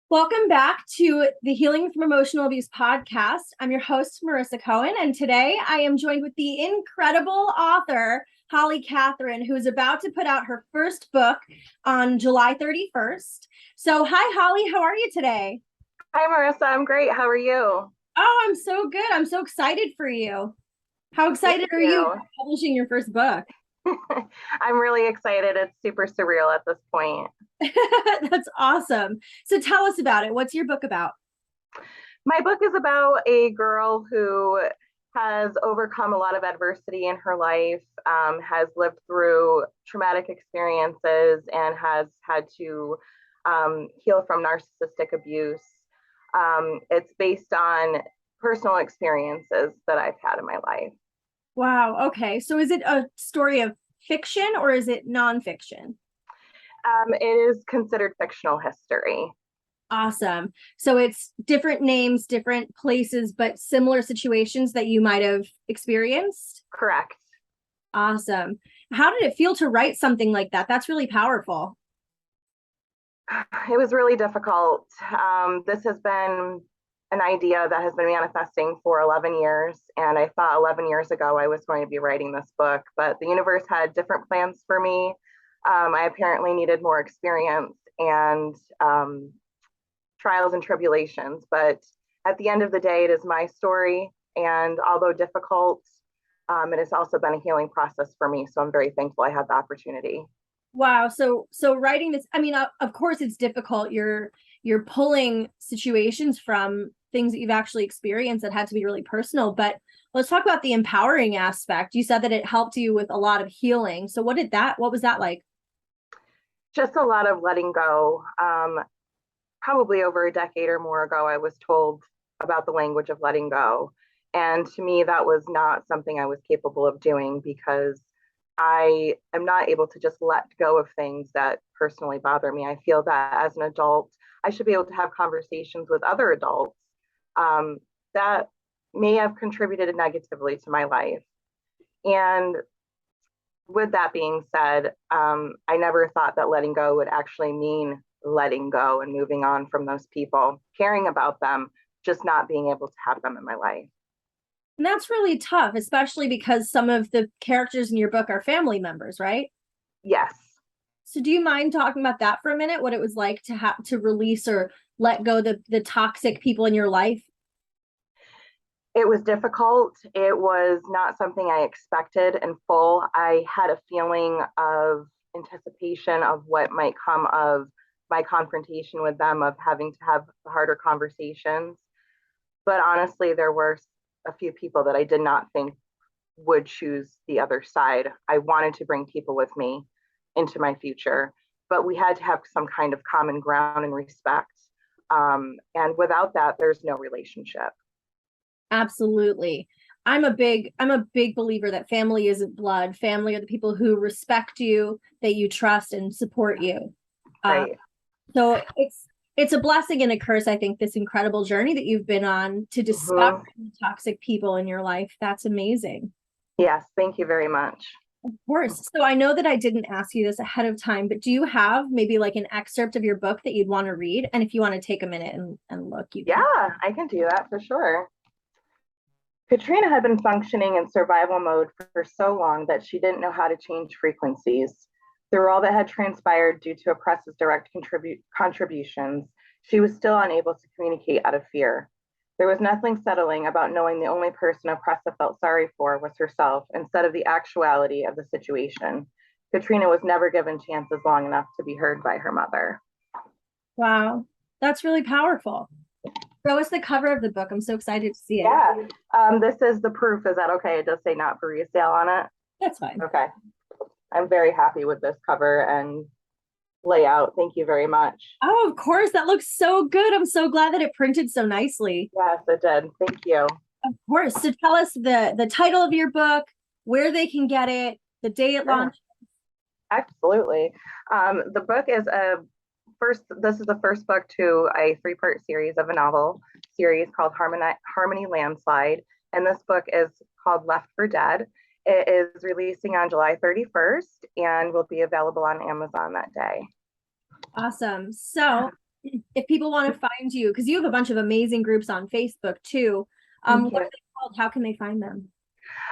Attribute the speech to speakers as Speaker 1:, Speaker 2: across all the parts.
Speaker 1: Welcome back to the Healing from Emotional Abuse podcast. I'm your host, Marissa Cohen, and today I am joined with the incredible author, Katherine, who is about to put out her first book on July 31st. So, hi, Holly, how are you today?
Speaker 2: Hi, Marissa. I'm great. How are you?
Speaker 1: Oh, I'm so good. I'm so excited for you. How
Speaker 2: Thank
Speaker 1: excited are you
Speaker 2: you.
Speaker 1: about publishing your first book?
Speaker 2: I'm really excited. It's super surreal at this point.
Speaker 1: That's awesome. So, tell us about it. What's your book about?
Speaker 2: My book is about a girl who has overcome a lot of adversity in her life, has lived through traumatic experiences, and has had to heal from narcissistic abuse. It's based on personal experiences that I've had in my life.
Speaker 1: Wow. Okay. So, is it a story of fiction or is it nonfiction?
Speaker 2: It is considered fictional history.
Speaker 1: Awesome. So it's different names, different places, but similar situations that you might have experienced.
Speaker 2: Correct.
Speaker 1: Awesome. How did it feel to write something like that? That's really powerful.
Speaker 2: It was really difficult. This has been an idea that has been manifesting for 11 years. And I thought 11 years ago I was going to be writing this book, but the universe had different plans for me. I apparently needed more experience and trials and tribulations. But at the end of the day, it is my story. And although difficult, it has also been a healing process for me. So I'm very thankful I had the opportunity.
Speaker 1: Wow. So writing this, I mean, of course it's difficult. You're pulling situations from things that you've actually experienced that had to be really personal, but let's talk about the empowering aspect. You said that it helped you with a lot of healing. So what was that like?
Speaker 2: Just a lot of letting go. Probably over a decade or more ago, I was told about the language of letting go. And to me, that was not something I was capable of doing because I am not able to just let go of things that personally bother me. I feel that as an adult, I should be able to have conversations with other adults that may have contributed negatively to my life. And with that being said, I never thought that letting go would actually mean letting go and moving on from those people, caring about them, just not being able to have them in my life.
Speaker 1: And that's really tough, especially because some of the characters in your book are family members, right?
Speaker 2: Yes,
Speaker 1: So do you mind talking about that for a minute? What it was like to have to release or let go the toxic people in your life?
Speaker 2: it was difficult. It was not something I expected in full. I had a feeling of anticipation of what might come of my confrontation with them, of having to have harder conversations. But honestly, there were a few people that I did not think would choose the other side. I wanted to bring people with me into my future, but we had to have some kind of common ground and respect. And without that, there's no relationship.
Speaker 1: Absolutely. I'm a big believer that family isn't blood. Family are the people who respect you, that you trust and support you. Uh,
Speaker 2: Right.
Speaker 1: so it's a blessing and a curse, I think, this incredible journey that you've been on to discover
Speaker 2: Mm-hmm.
Speaker 1: the toxic people in your life. That's amazing.
Speaker 2: Yes. Thank you very much.
Speaker 1: Of course. So I know that I didn't ask you this ahead of time, but do you have maybe like an excerpt of your book that you'd want to read? And if you want to take a minute and look, you can.
Speaker 2: Yeah, I can do that for sure. Katrina had been functioning in survival mode for so long that she didn't know how to change frequencies. Through all that had transpired due to Oppress's direct contributions, she was still unable to communicate out of fear. There was nothing settling about knowing the only person Oppressa felt sorry for was herself instead of the actuality of the situation. Katrina was never given chances long enough to be heard by her mother.
Speaker 1: Wow. That's really powerful. Show us the cover of the book. I'm so excited to see it.
Speaker 2: Yeah, this is the proof. Is that okay? It does say not for resale on it.
Speaker 1: That's fine.
Speaker 2: Okay. I'm very happy with this cover and layout. Thank you very much.
Speaker 1: Oh, of course. That looks so good. I'm so glad that it printed so nicely.
Speaker 2: Yes, it did. Thank you.
Speaker 1: Of course. So tell us the title of your book, where they can get it, the day it
Speaker 2: Sure.
Speaker 1: launched.
Speaker 2: Absolutely. The book is this is the first book to a three-part series of a novel series called Harmony Landslide. And this book is called Left for Dead. It is releasing on July 31st and will be available on Amazon that day.
Speaker 1: Awesome. So if people want to find you, because you have a bunch of amazing groups on Facebook too,
Speaker 2: Thank
Speaker 1: what
Speaker 2: you.
Speaker 1: are they called? How can they find them?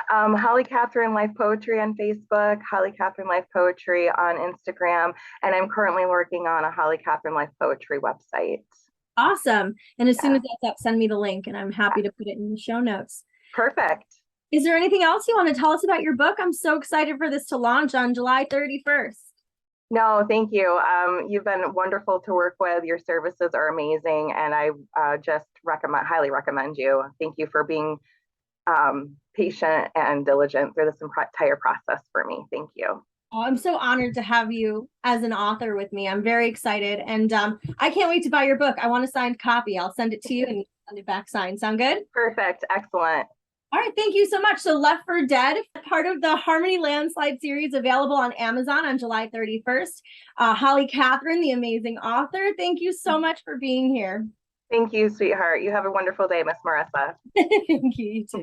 Speaker 2: Holly Katherine Life Poetry on Facebook, Holly Katherine Life Poetry on Instagram, and I'm currently working on a Holly Katherine Life Poetry website.
Speaker 1: Awesome. And as soon
Speaker 2: Yeah,
Speaker 1: as that's up, send me the link and I'm happy to put it in the show notes.
Speaker 2: perfect.
Speaker 1: Is there anything else you want to tell us about your book? I'm so excited for this to launch on July 31st.
Speaker 2: No, thank you. You've been wonderful to work with. Your services are amazing, and I just highly recommend you. Thank you for being patient and diligent through this entire process for me. Thank you.
Speaker 1: Oh, I'm so honored to have you as an author with me. I'm very excited. And I can't wait to buy your book. I want a signed copy. I'll send it to you and send it back signed. Sound good?
Speaker 2: Perfect. Excellent.
Speaker 1: All right. Thank you so much. So Left for Dead, part of the Harmony Landslide series, available on Amazon on July 31st. Holly Katherine, the amazing author. Thank you so much for being here.
Speaker 2: Thank you, sweetheart. You have a wonderful day, Miss Marissa.
Speaker 1: Thank you. You too.